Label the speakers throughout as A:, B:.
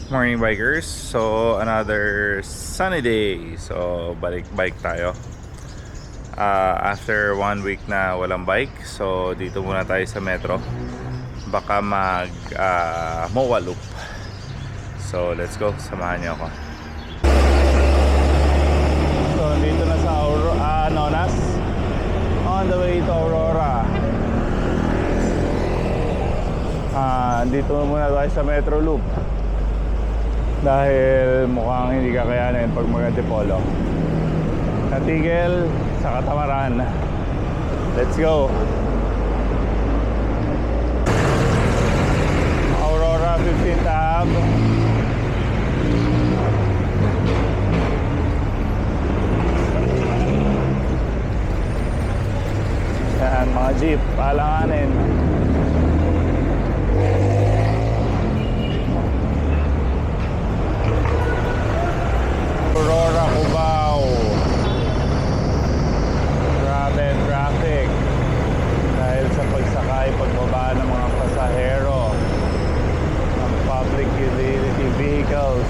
A: morning bikers. So another sunny day. So balik tayo after 1 week na walang bike. So dito muna tayo sa metro. Baka mag MOA loop. So let's go, samahan niyo ako. So dito na sa Nonas, on the way to Aurora. Dito muna tayo sa Metro Loop dahil mukhang hindi kakayanin pag mag-Antipolo. Natigil sa Katamaran. Let's go. Aurora 15th Ave. Yan, mga jeep, palanganin. Aurora, Cubao. Grabe traffic dahil sa pagsakay, pagbaba ng mga pasahero ng public utility vehicles.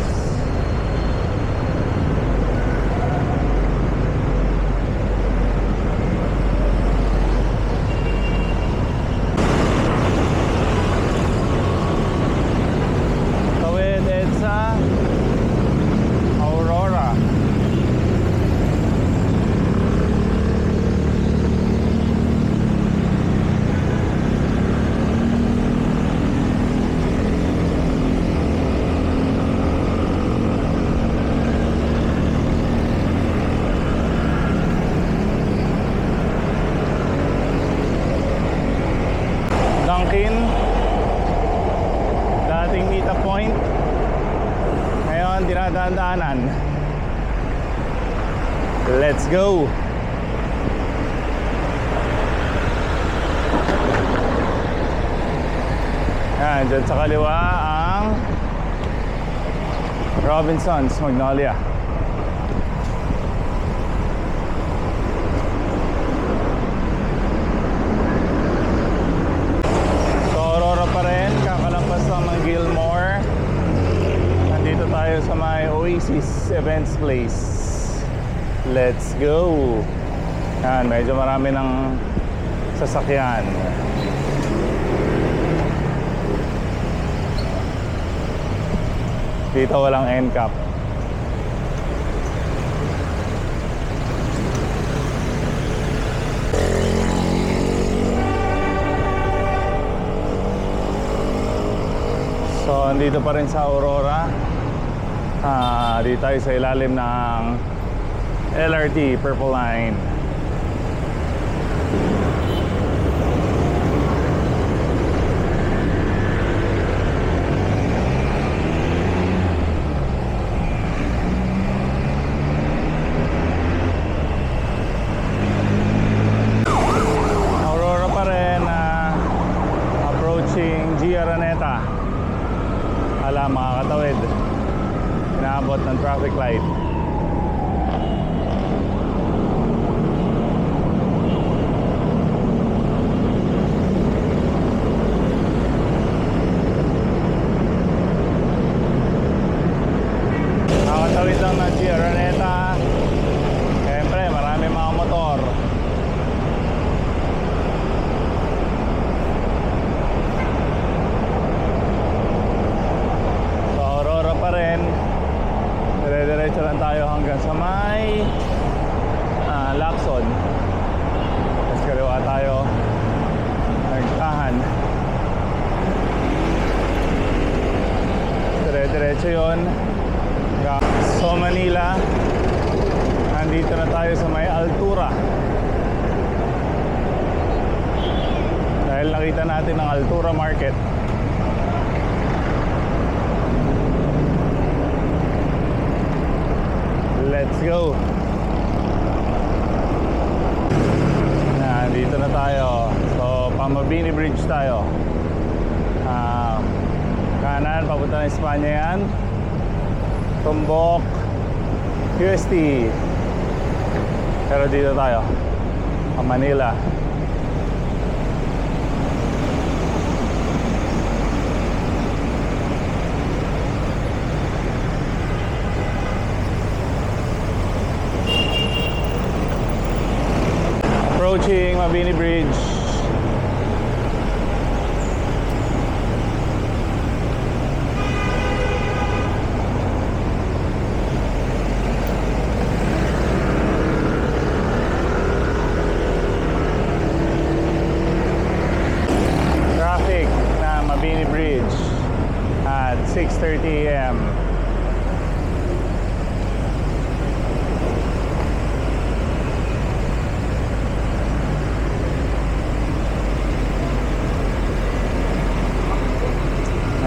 A: Tawid EDSA Aurora. Dunkin, dating Mita Point, ngayon dinadaan-daanan. Let's go. Yan, dyan sa kaliwa ang Robinsons Magnolia. So Aurora pa rin, kakalampas lang ng Gilmore. Nandito tayo sa may Oasis Events Place. Let's go. Yan, medyo marami ng sasakyan. Dito walang NCAP. So, andito pa rin sa Aurora. Dito tayo sa ilalim ng LRT Purple Line. Aurora pa rin, approaching G. Araneta. Alam, makakatawid. Inaabot ng traffic light. Nakakatawid lang ng G. Araneta. Siyempre, marami mga motor. So Aurora pa rin. Dire-diretso lang tayo hanggang sa may Lacson. Tapos kaliwa tayo nagtahan. Dire-diretso yun. So Manila, nandito na tayo sa may Altura. Dahil nakita natin ang Altura Market. Let's go. Dito na tayo. So Pamabini Bridge tayo. Kanan, papunta ng Espanya yan. Tumbok UST. Pero dito tayo Manila. Approaching Mabini Bridge. Traffic na Mabini Bridge at 6:30 a.m.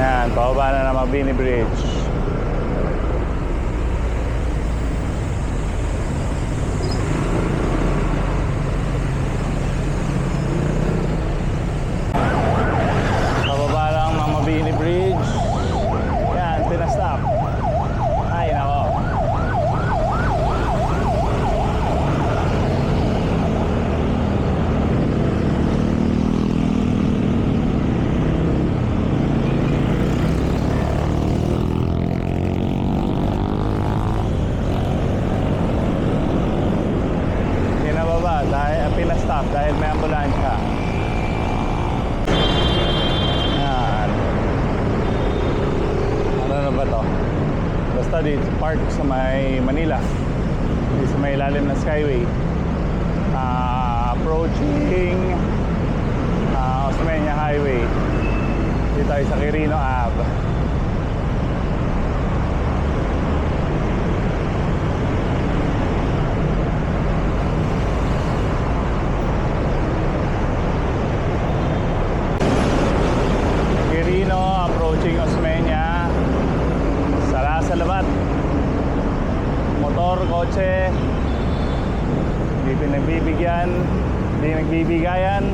A: Ayan, pababa na ng Mabini Bridge. Pababa lang ng Mabini Bridge. Ayan, pinastop. Ay, nako. Pinastop dahil may ambulansya. Yan. Ano na ba to? Basta dito park sa may Manila, dito sa may ilalim na Skyway. Approaching Osmeña Highway. Dito tayo sa Quirino Ave. Approaching Osmeña. Sara sa labat. Motor, kotse, hindi pinagbibigyan, hindi nagbibigayan.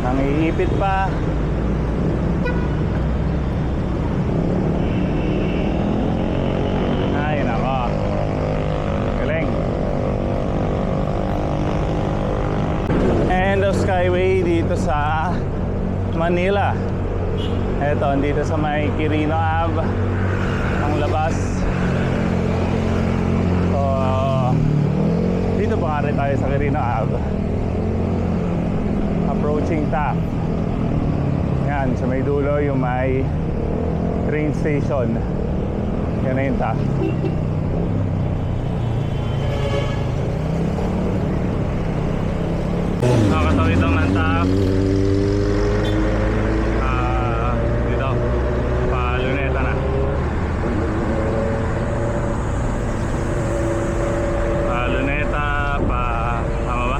A: Nangiipit pa. Ay, nako. Galing. End of Skyway dito sa Manila. Eto, dito sa may Quirino Ave ang labas. So, dito pa nga rin tayo sa Quirino Ave. Approaching Taft. Yan, sa may dulo yung may train station. Yan na yung Taft. Nakatawid lang ng Taft. Dito, pa Luneta na. Pa Luneta, tama ba?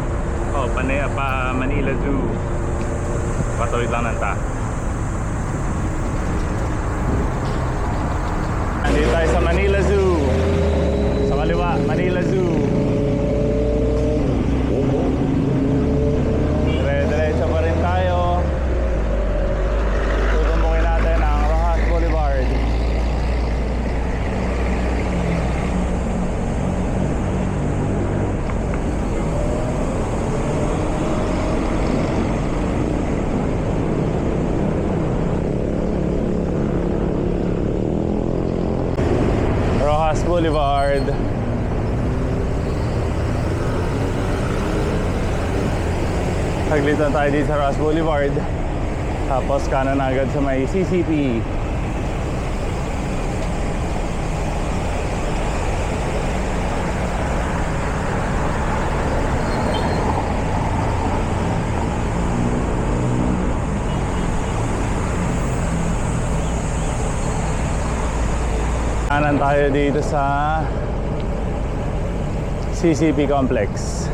A: Pa Manila Zoo. Patawid lang ng Taft. Nandito tayo sa Manila Zoo. Sa kaliwa, Manila Zoo. Diretso pa rin tayo. Tutumbukin natin ang Rojas Boulevard. Rojas Boulevard. Saglit lang tayo dito sa Rojas Boulevard. Tapos kanan agad sa may CCP. Kanan tayo dito sa CCP Complex.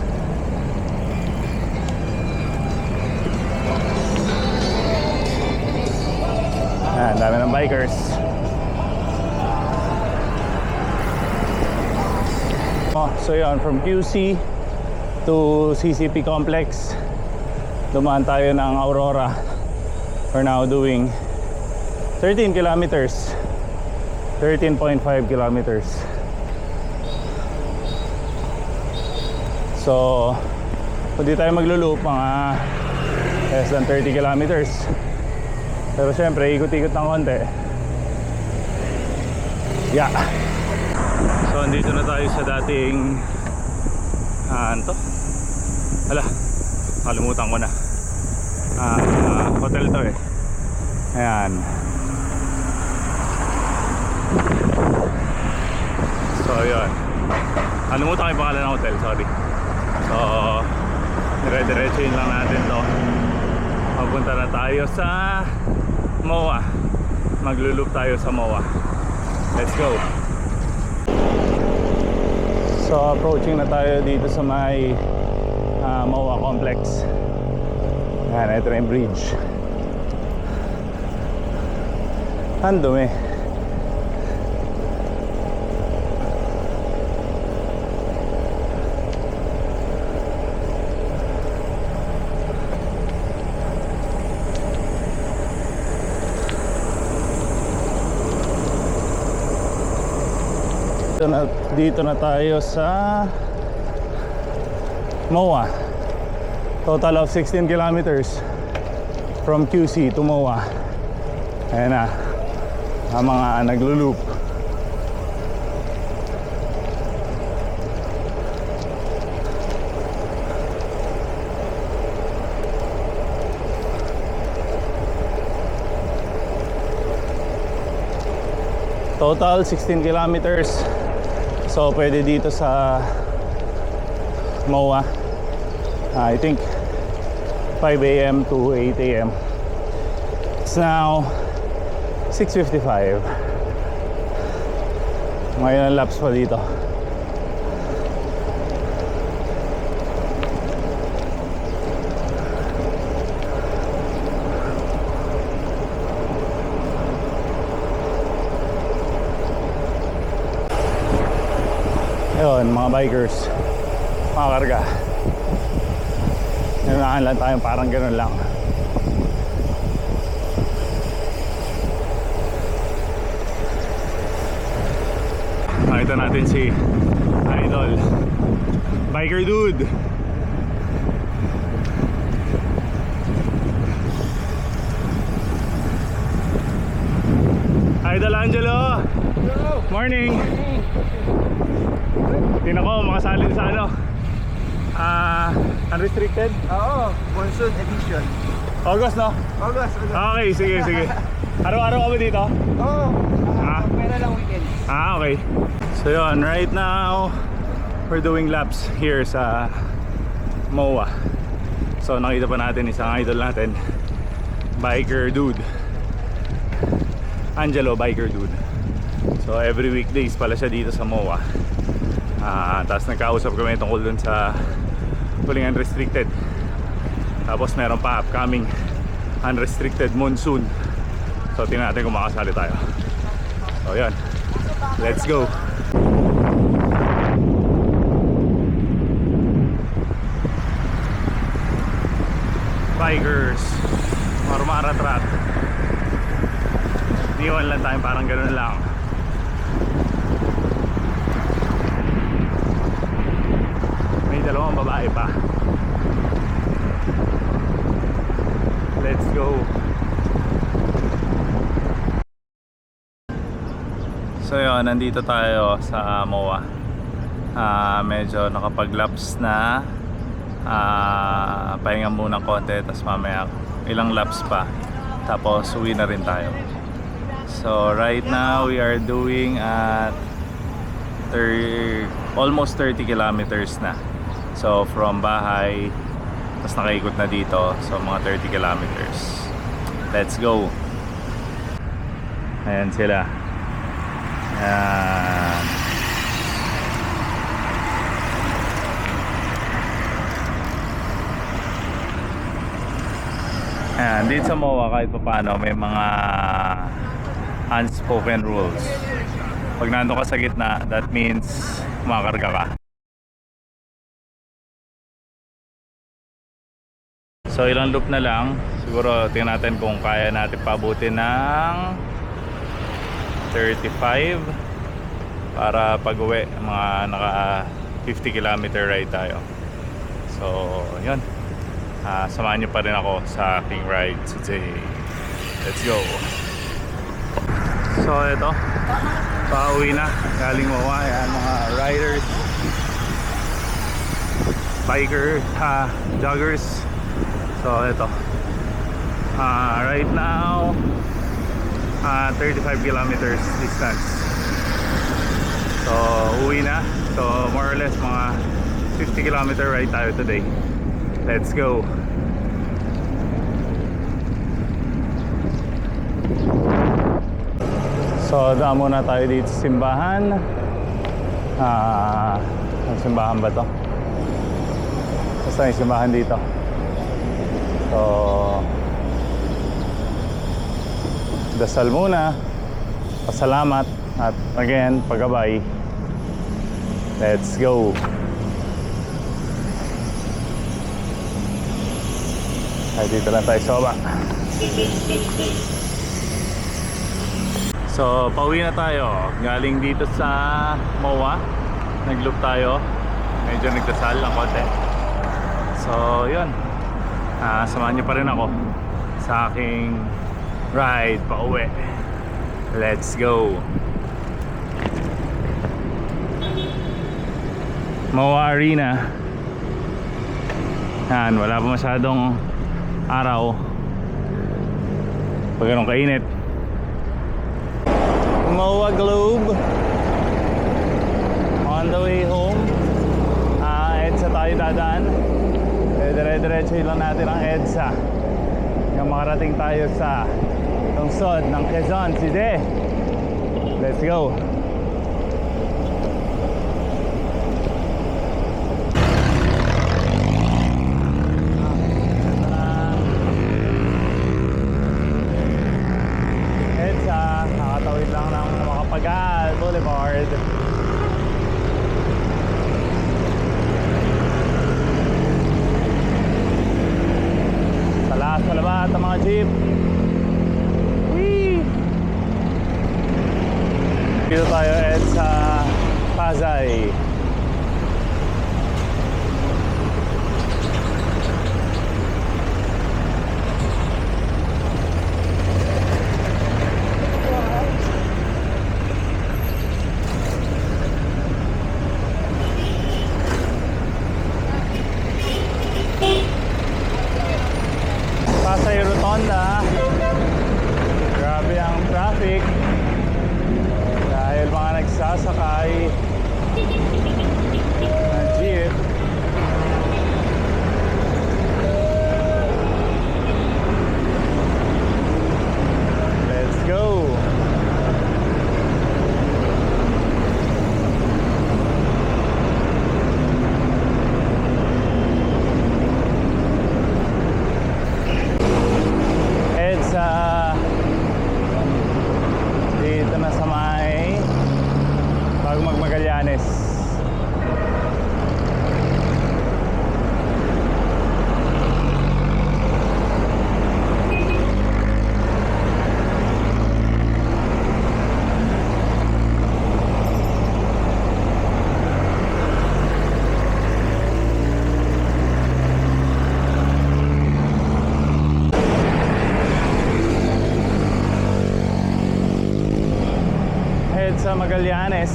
A: Ang dami ng bikers. So yun, from QC to CCP Complex, dumaan tayo ng Aurora. We're now doing 13 kilometers. 13.5 kilometers. So kung di tayo maglo-loop, mga less than 30 kilometers. Pero syempre ikot-ikot ng konti. Yeah. So andito na tayo sa dating ano to? Hala, kalimutan ko na. Hotel to eh. Ayan. So yun, kalimutan ko yung pangalan ng hotel, sorry. So dire-diretsuin lang natin to. Papunta na tayo sa MOA. Maglo-loop tayo sa MOA. Let's go. So approaching na tayo dito sa may MOA complex. Ayan, ito na yung bridge. Ang dumi. Dito na tayo sa MOA. Total of 16 kilometers from QC to MOA. Ayan na ang mga naglo-loop. Total 16 kilometers. So pwede dito sa MOA, I think 5 a.m. to 8 a.m. It's now 6:55. Ngayon ang laps pa dito. Ayun, mga bikers, mga karga. Nanahan lang tayo, parang gano'n lang. Nakita natin si Idol Biker Dude. Idol Angelo.
B: Hello.
A: Morning. Tingnan ko, makasali sa ano, unrestricted?
B: Oo, monsoon edition.
A: August, no?
B: August.
A: Okay, sige, sige. Araw-araw ka ba dito?
B: Oo.
A: Ah.
B: Pera lang weekend.
A: Okay. So yun, right now we're doing laps here sa MOA. So nakita pa natin isang idol natin, Biker Dude, Angelo Biker Dude. So every weekdays pala siya dito sa MOA. Tapos nagkausap kami tungkol dun sa huling unrestricted. Tapos meron pa upcoming unrestricted monsoon. So tingnan natin kung makasali tayo. So yun, let's go. Bikers, marumarat-rat. Niwan lang tayo, parang gano'n lang. May dalawang babae pa. Let's go. So yun, nandito tayo sa MOA. Medyo nakapag-laps na. Pahinga muna konti, tapos mamaya ilang laps pa, tapos uwi na rin tayo. So right now we are doing at almost 30 kilometers na. So from bahay, tapos nakaikot na dito, so mga 30 kilometers. Let's go. Ayan sila. Ayan. Ayan, dito sa MOA kahit pa paano may mga unspoken rules. Pag nandun ka sa gitna, that means kumakarga ka. So ilang loop na lang. Siguro tingnan natin kung kaya natin pabuti ng 35 para pag uwi mga naka 50 kilometer ride tayo. So yun, samahan nyo pa rin ako sa aking ride today. Let's go. So ito, pauwi na. Galing Mawa. Ayan, mga riders, biker, joggers. So ito, right now 35 kilometers distance. So uwi na. So more or less mga 50 kilometer ride tayo today. Let's go. So daan muna tayo dito sa simbahan. Ang simbahan ba to? Basta yung simbahan dito. So dasal muna, pasalamat, at again, paggabay. Let's go. Ay, dito lang tayo sa baba. So, pauwi na tayo. Galing dito sa Mawa. Nag-loop tayo. Medyo nagdasal lang konti. So, yun. Samahan niyo pa rin ako sa aking ride pauwi. Let's go. Mawa Arena. Yan, wala pa masyadong araw. Pag ganun kainit. Mawa Globe. On the way home. EDSA tayo dadaan. Dire-diretso lang natin ang EDSA. Yung makarating tayo sa lungsod ng Quezon City. Let's go. Nakatawid lang ng Makapagal Boulevard. Talas palabat ang mga jeep. Whee! Dito tayo sa Pasay. Pasay Rotonda. Grabe ang traffic dahil mga nagsasakay ng jeep. Let's go. Dito na sa may bago Magallanes. Sa Magallanes.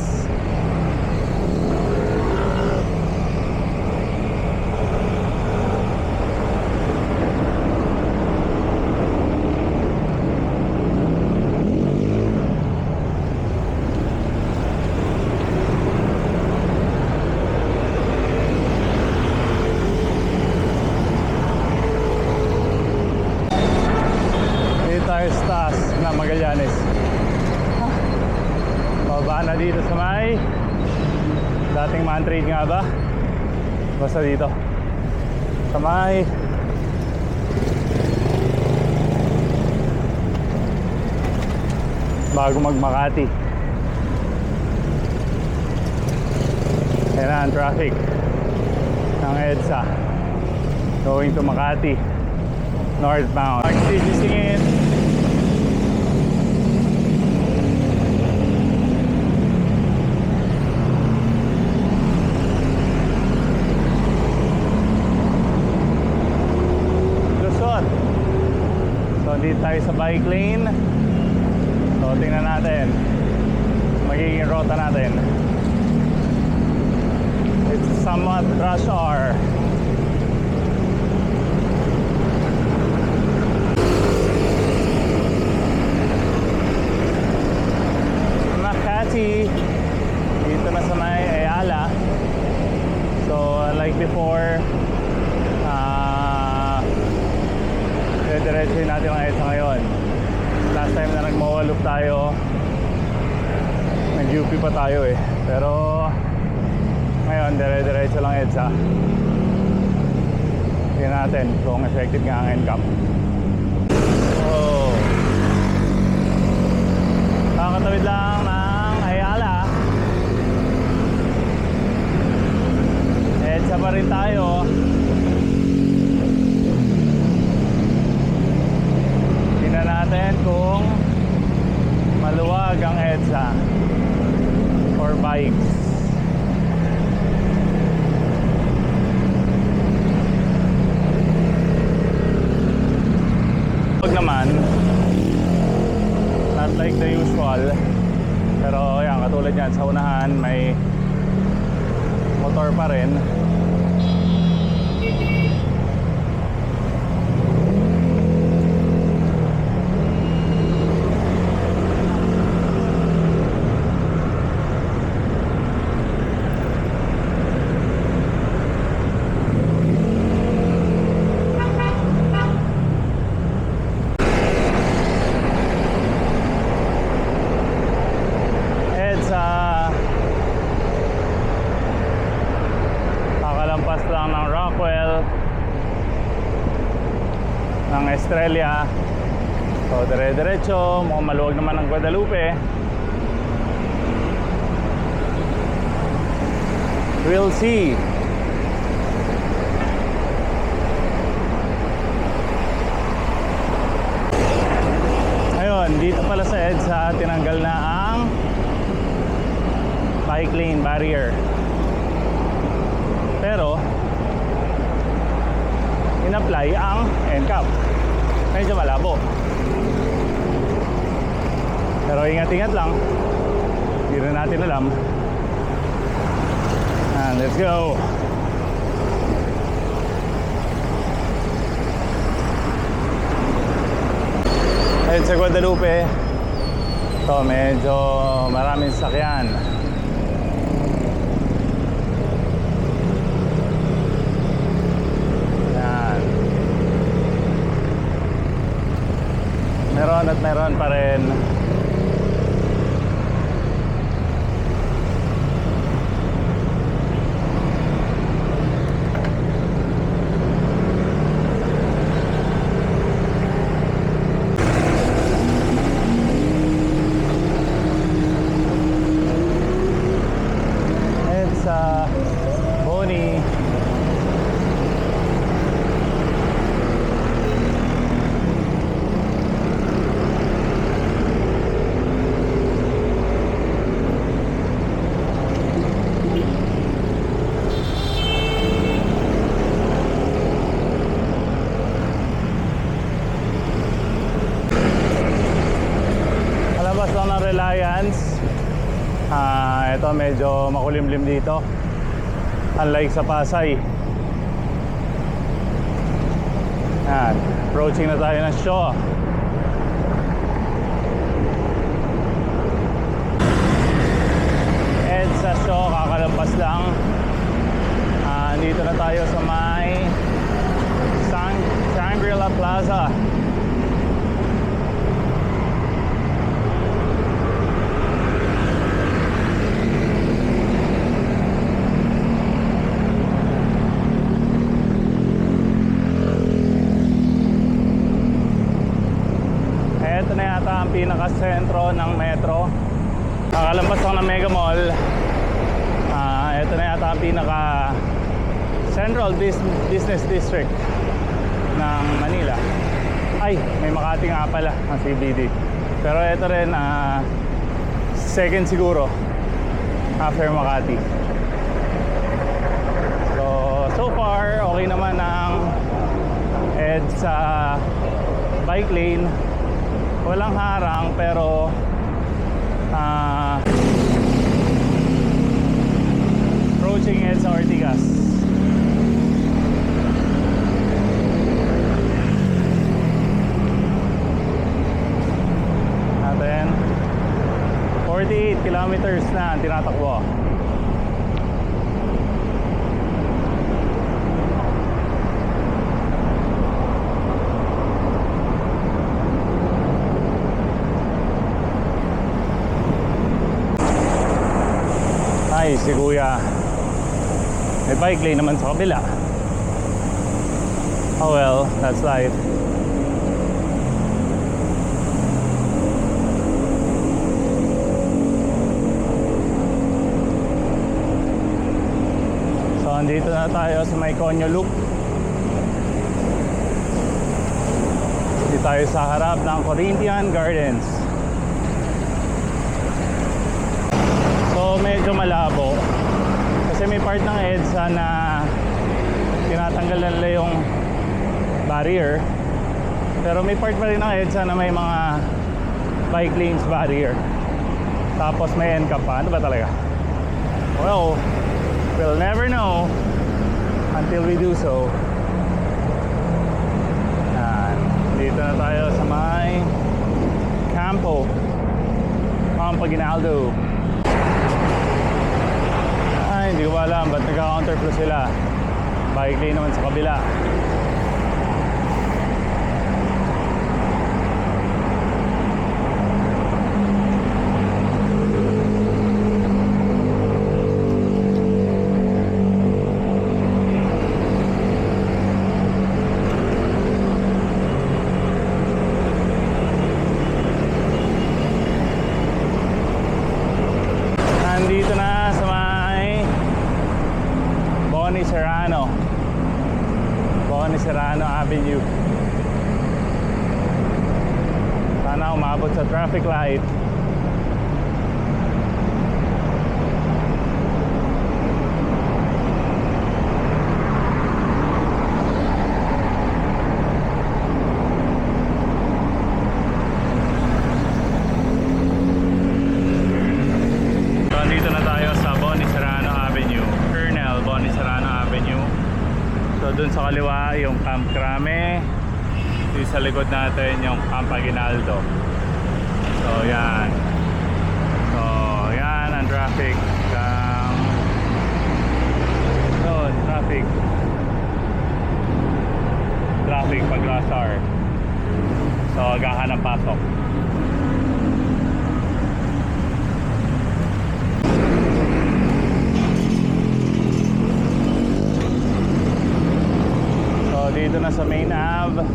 A: Dito tayo sa taas na Magallanes. Baba na dito sa may dating Man-Trade nga ba? Basta dito sa may bago Makati. Ayan na ang traffic ng EDSA going to Makati northbound. Nagsisingit. So dito tayo sa bike lane. So tingnan natin. Magiging rota natin. It's somewhat rush hour. Makati. Dito na sa may Ayala. So, like before, diretso natin ang EDSA ngayon. Last time na nag-MOA loop tayo, nag-UP pa tayo eh. Pero ngayon, diretso lang EDSA. Tingnan natin kung effective nga ang NCAP. Oh. Kakatawid lang ng Ayala. EDSA pa rin tayo. Tingnan natin kung maluwag ang EDSA for bikes. Huwag naman, not like the usual, pero yan, katulad yan, sa unahan may motor pa rin. Kakalampas lang ng Rockwell, ng Estrella. So dire-diretso, mukhang maluwag naman ang Guadalupe. We'll see. Ayun, dito pala sa EDSA tinanggal na ang bike lane barrier. Pero in-apply ang NCAP. Medyo malabo. Pero ingat-ingat lang. Hindi rin natin alam. And let's go. Ayun sa Guadalupe. Ito medyo maraming sakyan. Meron at meron pa rin. It's Boni. Palabas lang ng Reliance. Ito medyo makulimlim dito. Unlike sa Pasay. Yan. Approaching na tayo ng Shaw. EDSA Shaw, kakalampas lang. Dito na tayo sa may Shangri-La Plaza. Ito na yata ang pinaka-sentro ng metro. Nakalampas lang ng Mega Mall. Ito na yata ang pinaka-central business district ng Manila. Ay, may Makati nga pala ang CBD. Pero ito rin, second siguro after Makati. So far, okay naman ang EDSA bike lane. Walang harang pero approaching EDSA Ortigas. Natin 48 kilometers na ang tinatakbo. Ay, si Kuya may bike lane naman sa kabila. Oh well, that's life. So, andito na tayo sa may Conyo Loop. Dito tayo sa harap ng Corinthian Gardens. So, medyo malabo. Kasi may part ng EDSA na tinatanggal na nila yung barrier. Pero may part pa rin ng EDSA na may mga bike lanes barrier. Tapos may NCAP pa. Ano ba talaga? Well, we'll never know until we do so. Yan. Dito na tayo sa may Campo Aguinaldo. Ay, hindi ko ba alam ba't nagka-counterflow sila. Bike lane naman sa kabila. Nandito na sa may Boni Serrano Avenue. Sana umabot sa traffic light. Dito na tayo sa Boni Serrano Avenue, Colonel Boni Serrano Avenue. So dun sa kaliwa yung Camp Crame, dito sa likod natin yung Camp Aguinaldo. So yan. So yan ang traffic. Traffic pag last hour. So agahan ng pasok. Dito na sa main Ave.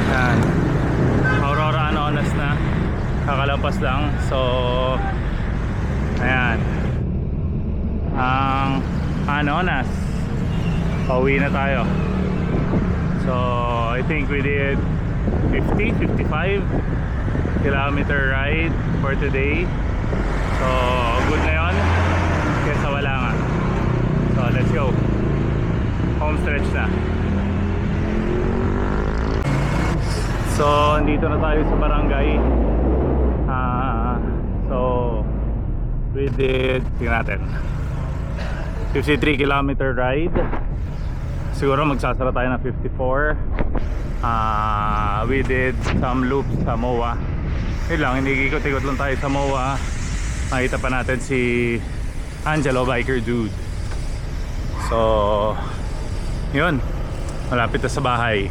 A: Yan. Aurora Anonas na. Kakalapas lang. So ayan. Ang Anonas. Pauwi na tayo. So I think we did 55 kilometer ride for today. So good na yun kesa wala nga. So let's go. Home stretch na. So andito na tayo sa barangay. So we did, tingnan natin, 53 kilometer ride. Siguro magsasara tayo ng 54. We did some loops sa MOA. Yun lang, hinigikot-ikot lang tayo sa MOA. Makita pa natin si Angelo Biker Dude. So yun, malapit na sa bahay.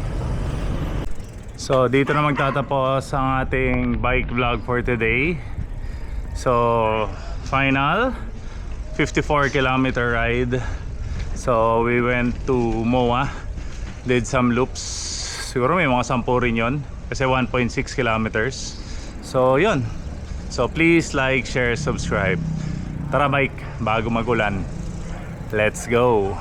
A: So dito na magtatapos ang ating bike vlog for today. So final 54 kilometer ride. So we went to MOA, did some loops. Siguro may mga 10 rin yun kasi 1.6 kilometers. So yun. So please like, share, subscribe. Tara bike, bago magulan. Let's go.